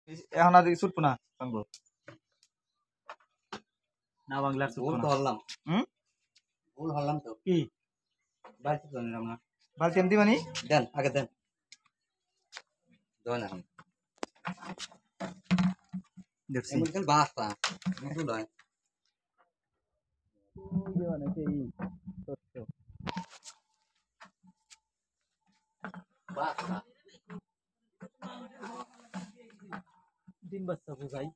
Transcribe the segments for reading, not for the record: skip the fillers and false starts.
এখন আর ছুটবো না সঙ্গ না বাংলার ভুল ছুটবো তো না হলাম ভুল হলাম তো কি বাড়িতে তো নিলাম না বালতি এমতি মানে দেন আগে দেন দেন এখন দেখছি এমন খেল বাসা ভুল হয় বাসা দিন বাচ্চা বুঝাই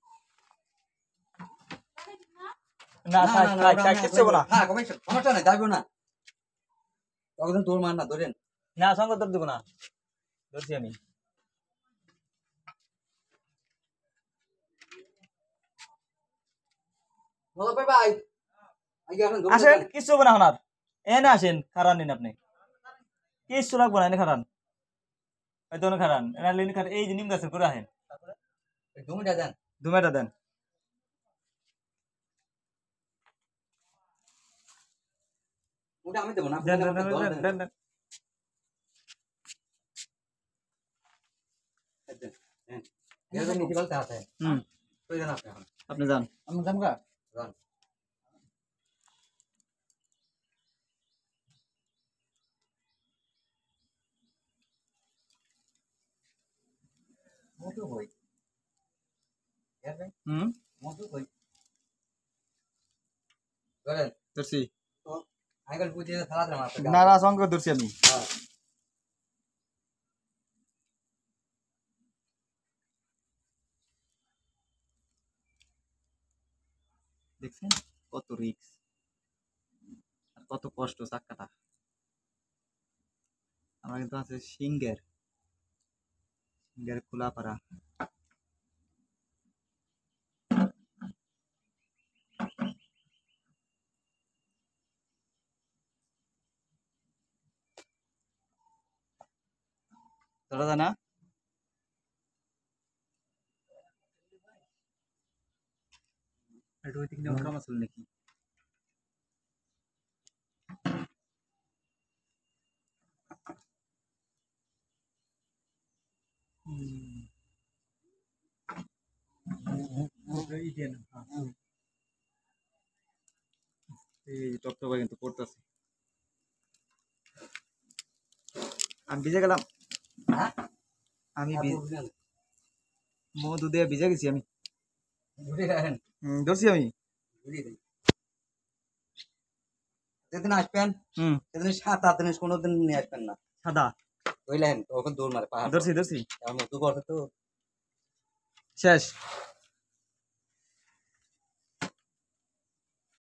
না না না না থাক ওটা থাক আমি কিচ্ছু হবো না হ্যাঁ কবে সমস্যা নাই যাইবো না তখন তোর মান না ধরেন না সঙ্গ তোর দেবো না ধরছি আমি বলো ভাই আগে এখন ধরে আসেন কিচ্ছু হবো না এখন আর এনে আসেন খারান নিন আপনি কিচ্ছু লাগবো না এনে খারান হয়তো খারান এনে লিন খারান এই যে নিম গাছের করে আহেন জমিটা দেন দুমেটা দেন ওটা আমি দেবো না দেন দেন দেন দেন দেন এরকম নীতি বলতে আছে হুম কই দেন আপনি এখন আপনি যান আমি জামগা যান মতো হই হুম মতো হই করেন ধরছি তো আইকাল বুঝিয়ে সারা দিলাম আপনাকে না না সঙ্গ ধরছি আমি হ্যাঁ দেখছেন কত রিক্স আর কত কষ্ট চাক্কাটা আমার কিন্তু আছে সিঙ্গের খোলাপাড়া ধরা যায় না এটা ওই দিকে নেওয়ার কাম আসলে নাকি এই টপটপা কিন্তু পড়তেছে আমি ভিজে গেলাম হ্যাঁ আমি আপনি মধু দিয়ে ভিজে গেছি আমি ঘুরে গেলেন ধরছি আমি ঘুরে দেন যেদিন আসবেন হুম সেদিন 7-8 দিন কোনোদিন নিয়ে আসবেন না সাদা বুঝলেন তখন দৌড় মারে পাহাড় ধরছি ধরছি আমার মতো করে তো শেষ